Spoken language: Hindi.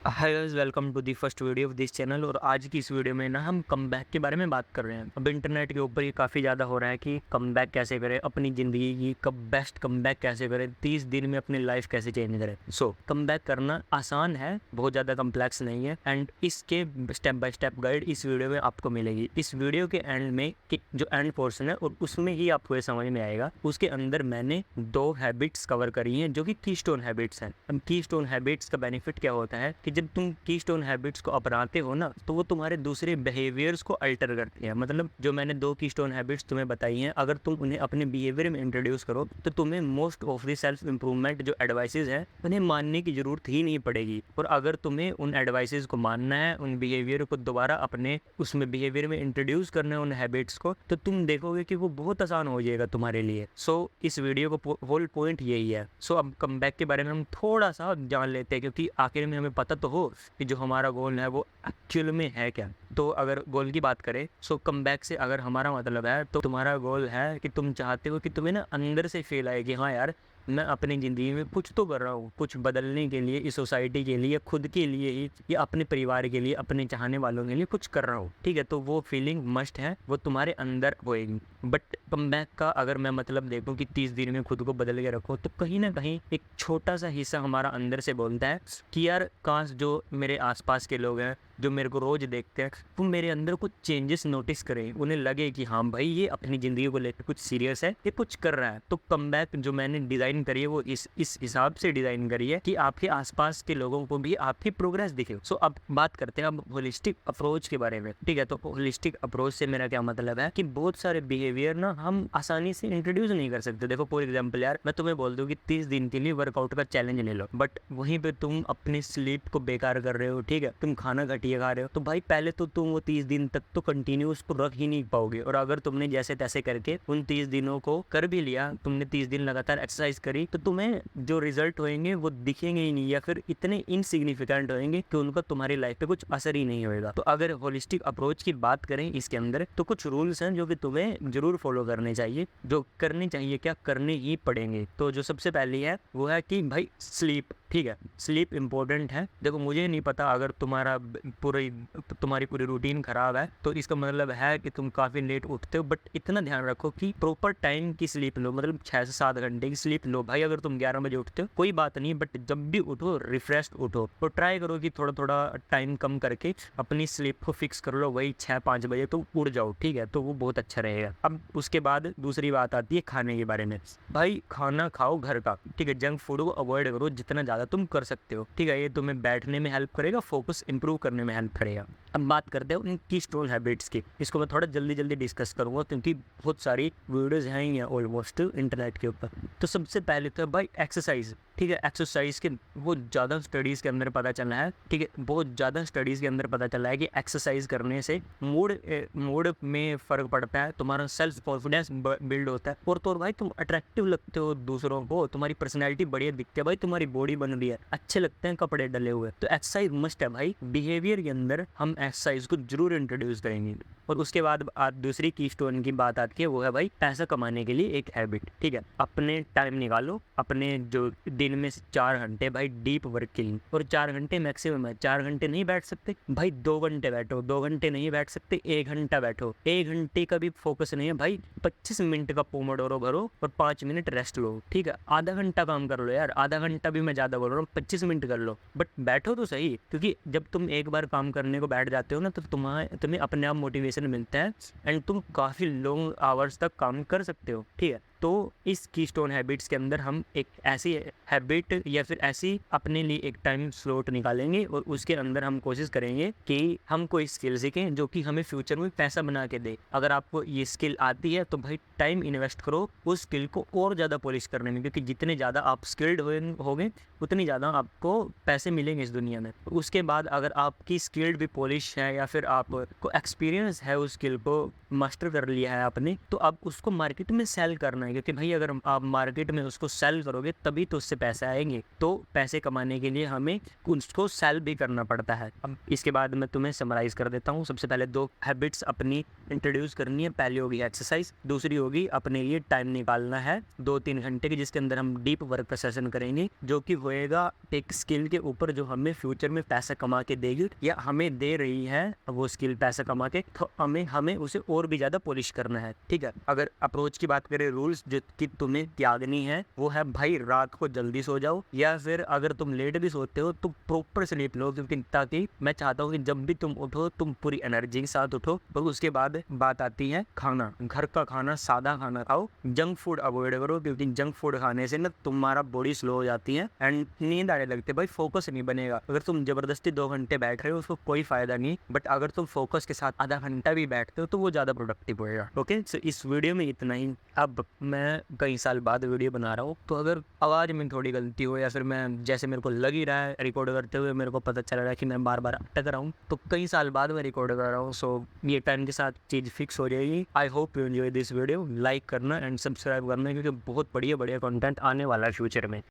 Hi guys, welcome to the first video of this channel. और आज की इस वीडियो में ना हम कमबैक के बारे में बात कर रहे हैं। अब इंटरनेट के ऊपर ये काफ़ी ज़्यादा हो रहा है कि कमबैक कैसे करें, अपनी ज़िंदगी की बेस्ट कमबैक कैसे करें, 30 दिन में अपनी लाइफ कैसे चेंज करें। कमबैक करना आसान है, बहुत ज़्यादा कम्प्लेक्स नहीं है। एंड इसके स्टेप बाय स्टेप गाइड इस वीडियो में आपको मिलेगी। इस वीडियो के एंड में जो एंड पोर्शन है और उसमें ही आपको ये समझ में आएगा। उसके अंदर मैंने 2 हैबिट्स कवर करी हैं जो कि कीस्टोन हैबिट्स हैं। अब कीस्टोन हैबिट्स का बेनिफिट क्या होता है कि जब तुम कीस्टोन हैबिट्स को अपनाते हो ना, तो वो तुम्हारे दूसरे बिहेवियर्स को अल्टर करती है। मतलब जो मैंने 2 कीस्टोन हैबिट्स तुम्हें बताई हैं, अगर तुम उन्हें अपने बिहेवियर में इंट्रोड्यूस करो तो तुम्हें most of the self improvement जो एडवाइसेज हैं उन्हें मानने की जरूरत ही नहीं पड़ेगी। और अगर तुम्हें उन एडवाइसेज को मानना है, उन बिहेवियर को दोबारा अपने उसमें बिहेवियर में इंट्रोड्यूस करना है उन हैबिट्स को, तो तुम देखोगे कि वो बहुत आसान हो जाएगा तुम्हारे लिए। इस वीडियो को होल पॉइंट यही है। अब कमबैक के बारे में हम थोड़ा सा जान लेते हैं, क्योंकि आखिर में हमें पता तो हो कि जो हमारा गोल है वो एक्चुअल में है क्या। तो अगर गोल की बात करें, कमबैक से अगर हमारा मतलब है, तो तुम्हारा गोल है कि तुम चाहते हो कि तुम्हें ना अंदर से फील आए कि हाँ यार, मैं अपनी ज़िंदगी में कुछ तो कर रहा हूँ, कुछ बदलने के लिए, इस सोसाइटी के लिए, खुद के लिए ही, या अपने परिवार के लिए, अपने चाहने वालों के लिए कुछ कर रहा हूँ। ठीक है, तो वो फीलिंग मस्ट है, वो तुम्हारे अंदर होएगी। बट कमबैक का अगर मैं मतलब देखूँ कि 30 दिन में खुद को बदल के रखो, तो कहीं ना कहीं एक छोटा सा हिस्सा हमारा अंदर से बोलता है कि यार काश जो मेरे आसपास के लोग हैं, जो मेरे को रोज़ देखते हैं, वो मेरे अंदर कुछ चेंजेस नोटिस करें, उन्हें लगे कि हाँ भाई, ये अपनी ज़िंदगी को लेकर कुछ सीरियस है, ये कुछ कर रहा है। तो कमबैक जो मैंने डिज़ाइन करी है वो इस हिसाब से डिज़ाइन करी है कि आपके आसपास के लोगों को भी आपकी प्रोग्रेस दिखे। अब बात करते हैं अब होलिस्टिक अप्रोच के बारे में। ठीक है, तो होलिस्टिक अप्रोच से मेरा क्या मतलब है कि बहुत सारे बिहेवियर ना हम आसानी से इंट्रोड्यूस नहीं कर सकते। देखो फॉर एग्जाम्पल यार, मैं तुम्हें बोल दूँ कि 30 दिन के लिए वर्कआउट का चैलेंज ले लो, बट वहीं पे तुम अपनी स्लीप को बेकार कर रहे हो। ठीक है, तुम खाना घटिया खा रहे हो, तो भाई पहले तो तुम वो 30 दिन तक तो कंटिन्यू उसको रख ही नहीं पाओगे। और अगर तुमने जैसे तैसे करके उन 30 दिनों को कर भी लिया, तुमने 30 दिन लगातार एक्सरसाइज करी, तो तुम्हें जो रिजल्ट होंगे वो दिखेंगे ही नहीं, या फिर इतने इनसिग्निफिकेंट होंगे कि उनका तुम्हारी लाइफ पे कुछ असर ही नहीं होएगा। तो अगर होलिस्टिक अप्रोच की बात करें इसके अंदर, तो कुछ रूल्स हैं जो कि तुम्हें जरूर फॉलो करने चाहिए, जो करने चाहिए क्या, करने ही पड़ेंगे। तो जो सबसे पहली है वो है कि भाई स्लीप। ठीक है, स्लीप इंपॉर्टेंट है। देखो मुझे नहीं पता अगर तुम्हारी पूरी रूटीन खराब है, तो इसका मतलब है कि तुम काफ़ी लेट उठते हो, बट इतना ध्यान रखो कि प्रॉपर टाइम की स्लीप लो, मतलब 6 से 7 घंटे की स्लीप लो। भाई अगर तुम 11 बजे उठते हो कोई बात नहीं, बट जब भी उठो रिफ्रेश उठो। तो ट्राई करो कि थोड़ा थोड़ा टाइम कम करके अपनी स्लीप को फिक्स कर लो, वही 6-5 बजे तो उठ जाओ। ठीक है, तो वो बहुत अच्छा रहेगा। अब उसके बाद दूसरी बात आती है खाने के बारे में। भाई खाना खाओ घर का। ठीक है, जंक फूड को अवॉइड करो जितना ज़्यादा तुम कर सकते हो। ठीक है, ये तुम्हें बैठने में हेल्प करेगा, फोकस इंप्रूव करने में हेल्प करेगा। अब बात करते हैं उन कीस्टोन हैबिट्स की। इसको मैं थोड़ा जल्दी डिस्कस करूंगा, क्योंकि बहुत सारी वीडियोस हैं ही ऑलमोस्ट इंटरनेट के ऊपर। तो सबसे पहले तो भाई एक्सरसाइज। ठीक है, एक्सरसाइज के बहुत ज़्यादा स्टडीज़ के अंदर पता चला है। ठीक है, बहुत ज़्यादा स्टडीज़ के अंदर पता चला है कि एक्सरसाइज करने से मूड में फ़र्क पड़ता है, तुम्हारा सेल्फ कॉन्फिडेंस बिल्ड होता है, और तो भाई तुम अट्रैक्टिव लगते हो दूसरों को, तुम्हारी पर्सनैलिटी बढ़िया दिखती है, भाई तुम्हारी बॉडी बन रही है, अच्छे लगते हैं कपड़े डले हुए। तो एक्सरसाइज मस्ट है भाई। बिहेवियर के अंदर हम एक्सरसाइज को जरूर इंट्रोड्यूस करेंगे। और उसके बाद दूसरी कीस्टोन की बात आती है, वो है भाई पैसा कमाने के लिए एक हैबिट। ठीक है, अपने टाइम निकालो, अपने जो दिन में से 4 घंटे भाई डीप वर्क के लिए, और 4 घंटे मैक्सिमम है। 4 घंटे नहीं बैठ सकते भाई, 2 घंटे बैठो। 2 घंटे नहीं बैठ सकते, 1 घंटा बैठो। 1 घंटे का भी फोकस नहीं है भाई, 25 मिनट का पोमोडोरो भरो और 5 मिनट रेस्ट लो। ठीक है, आधा घंटा काम कर लो यार, आधा घंटा भी मैं ज़्यादा बोल रहा हूँ, 25 मिनट कर लो, बट बैठो तो सही। क्योंकि जब तुम एक बार काम करने को बैठ जाते हो ना, तो तुम्हें अपने आप मोटिवेशन मिलता है, एंड तुम काफ़ी लॉन्ग आवर्स तक काम कर सकते हो। ठीक है, तो इस कीस्टोन हैबिट्स के अंदर हम एक ऐसी हैबिट या फिर ऐसी अपने लिए एक टाइम स्लॉट निकालेंगे, और उसके अंदर हम कोशिश करेंगे कि हम कोई स्किल सीखें जो कि हमें फ्यूचर में पैसा बना के दे। अगर आपको ये स्किल आती है तो भाई टाइम इन्वेस्ट करो उस स्किल को और ज़्यादा पॉलिश करने में, क्योंकि जितने ज़्यादा आप स्किल्ड होंगे उतनी ज़्यादा आपको पैसे मिलेंगे इस दुनिया में। उसके बाद अगर आपकी स्किल्ड भी पॉलिश है, या फिर आपको एक्सपीरियंस है, उस स्किल को मास्टर कर लिया है आपने, तो अब उसको मार्केट में सेल करना है, क्योंकि भाई अगर आप मार्केट में उसको सेल करोगे तभी तो उससे पैसे आएंगे। तो पैसे कमाने के लिए हमें उसको सेल भी करना पड़ता है। अब इसके बाद मैं तुम्हें समराइज कर देता हूँ। सबसे पहले 2 हैबिट्स अपनी इंट्रोड्यूस करनी है। पहली होगी एक्सरसाइज, दूसरी होगी अपने लिए टाइम निकालना है 2-3 घंटे की, जिसके अंदर हम डीप वर्क सेशन करेंगे, जो कि होएगा एक स्किल के ऊपर जो हमें फ्यूचर में पैसा कमा के देगी या हमें दे रही है वो स्किल पैसा कमा के, तो हमें उसे और भी ज़्यादा पॉलिश करना है, ठीक है। अगर अप्रोच की बात करें, रूल्स जो कि तुम्हें त्यागनी है वो है भाई रात को जल्दी सो जाओ, या फिर अगर तुम लेट भी सोते हो तो प्रॉपर स्लीप लो, क्योंकि ताकि मैं चाहता हूँ कि जब भी तुम उठो तुम पूरी एनर्जी के साथ उठो। और उसके बाद बात आती है खाना, घर का खाना, सादा खाना खाओ, जंक फूड अवॉइड करो, क्योंकि जंक फूड खाने से ना तुम्हारा बॉडी स्लो हो जाती है एंड नींद आने लगती है, भाई फोकस नहीं बनेगा। अगर तुम जबरदस्ती 2 घंटे बैठ रहे हो उसको कोई फायदा नहीं, बट अगर तुम फोकस के साथ आधा घंटा भी बैठते हो तो वो ज़्यादा प्रोडक्टिव होएगा। ओके, सो इस वीडियो में इतना ही। अब मैं कई साल बाद वीडियो बना रहा हूँ, तो अगर आवाज़ में थोड़ी गलती हो या फिर मैं जैसे मेरे को लग ही रहा है रिकॉर्ड करते हुए मेरे को पता चल रहा है कि मैं बार बार अटक रहा हूँ, तो कई साल बाद मैं रिकॉर्ड कर रहा हूँ, सो ये टाइम के साथ चीज़ फिक्स हो जाएगी। I hope you enjoy this video. Like करना एंड सब्सक्राइब करना, क्योंकि बहुत बढ़िया कंटेंट आने वाला है फ्यूचर में।